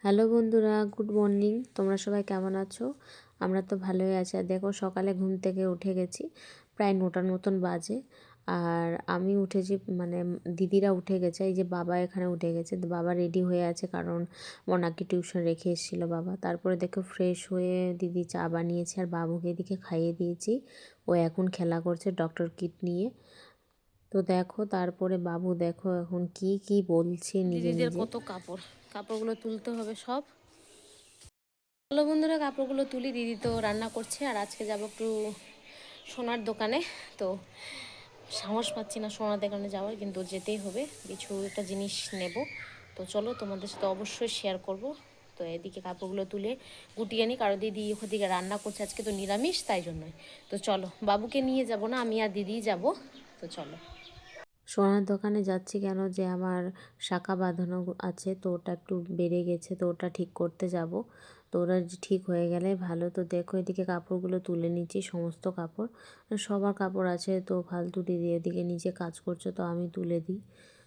Hello বন্ধুরা, good morning. তোমরা সবাই কেমন আছো? আমরা তো ভালোই আছি। আর দেখো, সকালে ঘুম থেকে উঠে গেছি, প্রায় 9টার মতন বাজে। আর আমি উঠেছি, মানে দিদিরা উঠে গেছে, এই যে বাবা এখানে উঠে গেছে। তো বাবা রেডি হয়ে আছে, কারণ মনাকে টিউশন রেখে এসেছিলো বাবা। তারপরে দেখো ফ্রেশ হয়ে দিদি চা বানিয়েছে আর বাবুকে এদিকে খাইয়ে দিয়েছি। ও এখন খেলা করছে ডক্টর কিট নিয়ে। তো দেখো, তারপরে বাবু দেখো এখন কি কি বলছে নিজে দিদিদের নিজে। কত কাপড়গুলো তুলতে হবে সব। হ্যালো বন্ধুরা, কাপড়গুলো তুলি। দিদি তো রান্না করছে আর আজকে যাব একটু সোনার দোকানে। তো সাহস পাচ্ছি না সোনার দোকানে যাওয়ার, কিন্তু যেতেই হবে, কিছু একটা জিনিস নেব। তো চলো, তোমাদের সাথে অবশ্যই শেয়ার করব। তো এদিকে কাপড়গুলো তুলে গুটিয়ে নিই, কারণ দিদি ওদিকে রান্না করছে, আজকে তো নিরামিষ, তাই জন্যই। তো চলো, বাবুকে নিয়ে যাব না, আমি আর দিদিই যাব। তো চলো। সোনার দোকানে যাচ্ছি কেন, যে আমার শাঁখা বাঁধানো আছে, তো ওটা একটু বেড়ে গেছে, তো ওটা ঠিক করতে যাব। তো ওরা ঠিক হয়ে গেলে ভালো। তো দেখো, এদিকে কাপড়গুলো তুলে নিচ্ছি, সমস্ত কাপড়। সবার কাপড় আছে, তো ফালতু দিদি এদিকে নিচে কাজ করছে, তো আমি তুলে দিই।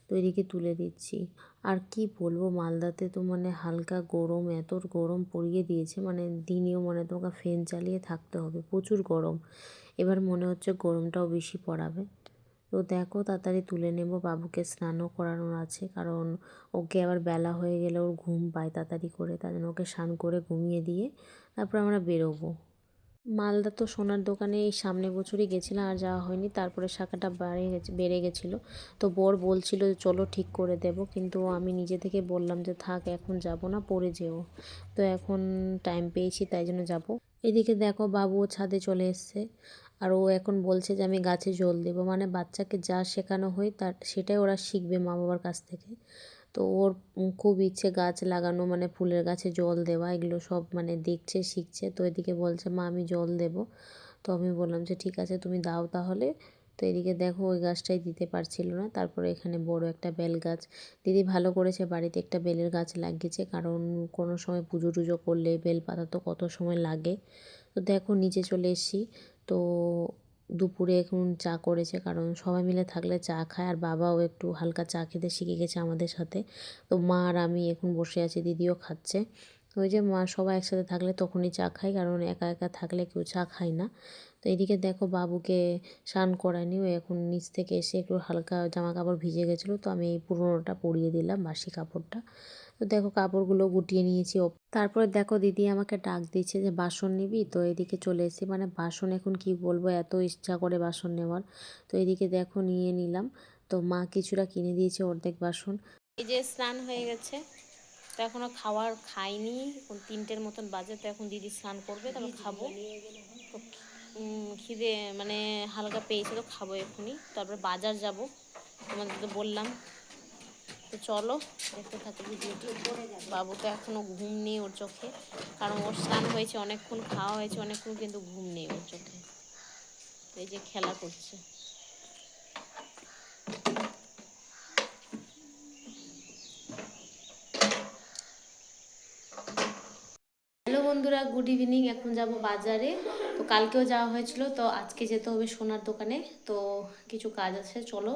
তো এদিকে তুলে দিচ্ছি। আর কি বলবো, মালদাতে তো মানে হালকা গরম, এত গরম পড়িয়ে দিয়েছে, মানে দিনেও মানে তোমাকে ফ্যান চালিয়ে থাকতে হবে, প্রচুর গরম। এবার মনে হচ্ছে গরমটাও বেশি পড়াবে। তো দেখো, তাড়াতাড়ি তুলে নেব, বাবুকে স্নানও করানোর আছে, কারণ ওকে আবার বেলা হয়ে গেলে ওর ঘুম পায় তাড়াতাড়ি করে, তার জন্য ওকে স্নান করে ঘুমিয়ে দিয়ে তারপর আমরা বেরোবো। মালদা তো সোনার দোকানে এই সামনে বছরই গেছিলাম, আর যাওয়া হয়নি। তারপরে শাখাটা বেড়ে গেছিলো। তো বর বলছিল যে চলো ঠিক করে দেব, কিন্তু আমি নিজে থেকে বললাম যে থাক, এখন যাব না, পরে যেও। তো এখন টাইম পেয়েছি, তাই জন্য যাব। এদিকে দেখো, বাবুও ছাদে চলে এসছে। আর ও এখন বলছে যে আমি গাছে জল দেবো, মানে বাচ্চাকে যা শেখানো হয় তার সেটাই ওরা শিখবে মা বাবার কাছ থেকে। তো ওর খুব ইচ্ছে গাছ লাগানো, মানে ফুলের গাছে জল দেওয়া, এগুলো সব মানে দেখছে, শিখছে। তো এদিকে বলছে মা আমি জল দেব। তো আমি বললাম যে ঠিক আছে, তুমি দাও তাহলে। তো এদিকে দেখো, ওই গাছটাই দিতে পারছিল না। তারপরে এখানে বড় একটা বেল গাছ দিদি ভালো করেছে, বাড়িতে একটা বেলের গাছ লাগিয়েছে, কারণ কোনো সময় পুজো টুজো করলে বেল পাতা তো কত সময় লাগে। তো দেখো, নিচে চলে এসেছি। তো দুপুরে এখন চা করেছে, কারণ সবাই মিলে থাকলে চা খায়, আর বাবাও একটু হালকা চা খেতে শিখে গেছে আমাদের সাথে। তো মা আর আমি এখন বসে আছি, দিদিও খাচ্ছে। ওই যে মা সবাই একসাথে থাকলে তখনই চা খাই, কারণ একা একা থাকলে কেউ চা খায় না। তো এদিকে দেখো, বাবুকে স্নান করায়নি, ও এখন নিচ থেকে এসে একটু হালকা জামা কাপড় ভিজে গেছিলো, তো আমি এই পুরোনোটা পরিয়ে দিলাম, বাসি কাপড়টা। তো দেখো, কাপড়গুলো গুটিয়ে নিয়েছি। তারপরে দেখো, দিদি আমাকে ডাক দিচ্ছে যে বাসন নিবি। তো এদিকে চলে এসেছি, মানে বাসন এখন কি বলবো, এত ইচ্ছা করে বাসন নেওয়ার। তো এদিকে দেখো, নিয়ে নিলাম। তো মা কিছুটা কিনে দিয়েছে, অর্ধেক বাসন। এই যে স্নান হয়ে গেছে, তো এখনো খাইনি, এখন 3টের মতন বাজে। তো এখন দিদি স্নান করবে, তারপর খাবো। তো খিদে মানে হালকা পেয়েছে, তো খাবো এখনই। তারপর বাজার যাব, তোমাদের তো বললাম। তো চলো, দেখতে থাকো ভিডিওটি। বাবু তো এখনো ঘুম নেই ওর চোখে, কারণ ওর স্নান হয়েছে অনেকক্ষণ, খাওয়া হয়েছে অনেকক্ষণ, কিন্তু ঘুম নেই ওর চোখে। তো এই যে খেলা করছে। হ্যালো বন্ধুরা, গুড ইভিনিং। এখন যাব বাজারে। তো কালকেও যাওয়া হয়েছিল, তো আজকে যেতে হবে সোনার দোকানে। তো কিছু কাজ আছে, চলো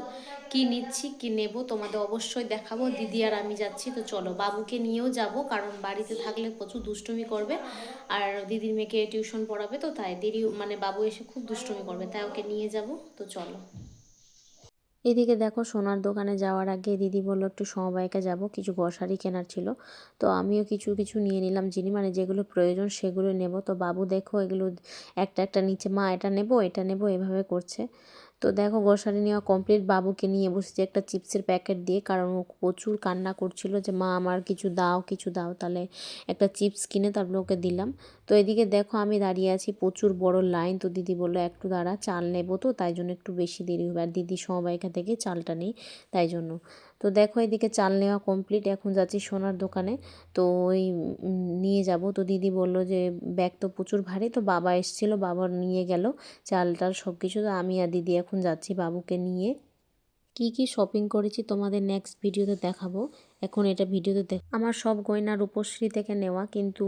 কি নিচ্ছি কি নেব তোমাদের অবশ্যই দেখাবো। দিদি আর আমি যাচ্ছি। তো চলো, বাবুকে নিয়েও যাব, কারণ বাড়িতে থাকলে প্রচুর দুষ্টুমি করবে। আর দিদির মেয়েকে টিউশন পড়াবে, তো তাই দেরি, মানে বাবু এসে খুব দুষ্টুমি করবে, তাই ওকে নিয়ে যাব। তো চলো। এদিকে দেখো, সোনার দোকানে যাওয়ার আগে দিদি বললো একটু সমবায়িকা যাব, কিছু গ্রসারি কেনার ছিল। তো আমিও কিছু কিছু নিয়ে নিলাম জিনিস, মানে যেগুলো প্রয়োজন সেগুলো নেব। তো বাবু দেখো এগুলো একটা একটা নিচে, মা এটা নেব এটা নেব এভাবে করছে। তো দেখো, গ্রসারি নেওয়া কমপ্লিট। বাবুকে নিয়ে বসেছি একটা চিপসের প্যাকেট দিয়ে, কারণ ও প্রচুর কান্না করছিল যে মা আমার কিছু দাও কিছু দাও। তাহলে একটা চিপস কিনে তারপরে ওকে দিলাম। তো এদিকে দেখো, আমি দাঁড়িয়ে আছি, প্রচুর বড় লাইন। তো দিদি বললো একটু দাঁড়া, চাল নেবো, তো তাই জন্য একটু বেশি দেরি হবে। আর দিদি সমবায়িকা থেকে চালটা নেই, তাই জন্য। তো দেখো, এদিকে চাল নেওয়া কমপ্লিট, এখন যাচ্ছি সোনার দোকানে। তো ওই নিয়ে যাব। তো দিদি বলল যে ব্যাগ তো প্রচুর ভারী, তো বাবা এসেছিলো, বাবা নিয়ে গেল চাল টাল সব কিছু। তো আমি আর দিদি এখন যাচ্ছি বাবুকে নিয়ে। কি কি শপিং করেছি তোমাদের নেক্সট ভিডিওতে দেখাবো। এখন এটা ভিডিওতে আমার সব গয়না রূপশ্রী থেকে নেওয়া, কিন্তু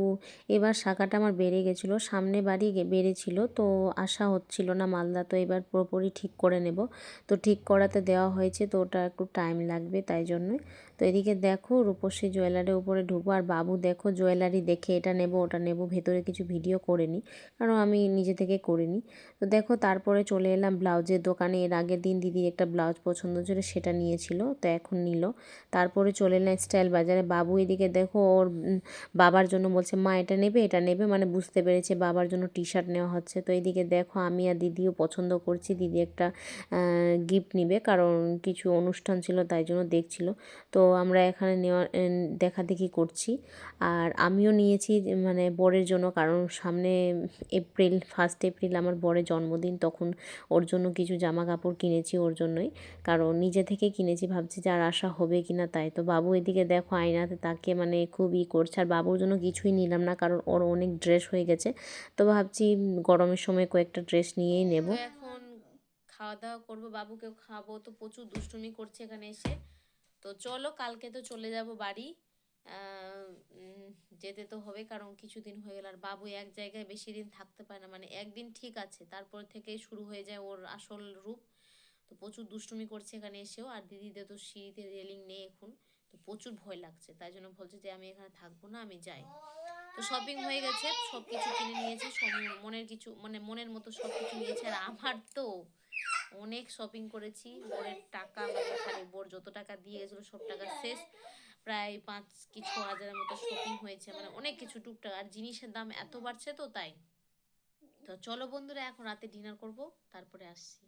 এবার শাখাটা আমার বেড়ে গেছিলো, সামনে বাড়ি বেড়েছিল, তো আশা হচ্ছিল না মালদা। তো এবার পুরোপুরি ঠিক করে নেব। তো ঠিক করাতে দেওয়া হয়েছে, তো ওটা একটু টাইম লাগবে, তাই জন্যই। তো এদিকে দেখো রূপসী জুয়েলারির উপরে ঢুকবো, আর বাবু দেখো জুয়েলারি দেখে এটা নেব ওটা নেব, ভেতরে কিছু ভিডিও করিনি কারণ আমি নিজে থেকে করিনি। তো দেখো তারপরে চলে এলাম ব্লাউজের দোকানে। এর আগের দিন দিদির একটা ব্লাউজ পছন্দ ছিল, সেটা নিয়েছিল, তো এখন নিল। তারপরে চলে এলাম স্টাইল বাজারে। বাবু এদিকে দেখো ওর বাবার জন্য বলছে মা এটা নেবে এটা নেবে, মানে বুঝতে পেরেছে বাবার জন্য টি শার্ট নেওয়া হচ্ছে। তো এইদিকে দেখো আমি আর দিদিও পছন্দ করছি, দিদি একটা গিফট নিবে কারণ কিছু অনুষ্ঠান ছিল তাই জন্য দেখছিল। তো আমরা এখানে নেওয়া দেখাদেখি করছি। আর আমিও নিয়েছি মানে বরের জন্য, কারণ সামনে এপ্রিল 1 এপ্রিল আমার বরের জন্মদিন, তখন ওর জন্য কিছু জামা কাপড় কিনেছি ওর জন্যই, কারণ নিজে থেকে কিনেছি, ভাবছি যে আর আশা হবে কি না তাই। তো বাবু এদিকে দেখো আয়নাতে তাকে মানে খুব করছে, আর বাবুর জন্য কিছুই নিলাম না কারণ ওর অনেক ড্রেস হয়ে গেছে। তো ভাবছি গরমের সময় কয়েকটা ড্রেস নিয়েই নেব। তো এখন খাওয়া দাওয়া করবো, বাবুকেও খাওয়াবো, তো প্রচুর দুষ্টুমি করছে এখানে এসে। তো চলো কালকে তো চলে যাব বাড়ি। আহ, উম, যেতে তো হবে কারণ কিছুদিন হয়ে গেল, আর বাবু এক জায়গায় বেশি দিন থাকতে পারে না, মানে একদিন ঠিক আছে তারপর থেকেই শুরু হয়ে যায় ওর আসল রূপ। তো প্রচুর দুষ্টুমি করছে এখানে এসেও, আর দিদিদের তো সিঁড়িতে রেলিং নেই এখন, তো প্রচুর ভয় লাগছে, তাই জন্য বলছে যে আমি এখানে থাকবো না, আমি যাই। তো শপিং হয়ে গেছে, সব কিছু কিনে নিয়েছি, সব মনের কিছু মানে মনের মতো সব কিছু নিয়েছে। আর আমার তো অনেক শপিং করেছি, বোরের টাকা মানে খালি বোর যত টাকা দিয়ে গেছিলো সব টাকা শেষ, প্রায় 5 কি 6 হাজারের মতো শপিং হয়েছে, মানে অনেক কিছু টুকটাক, আর জিনিসের দাম এত বাড়ছে তো তাই। তো চলো বন্ধুরা এখন রাতে ডিনার করব, তারপরে আসছি।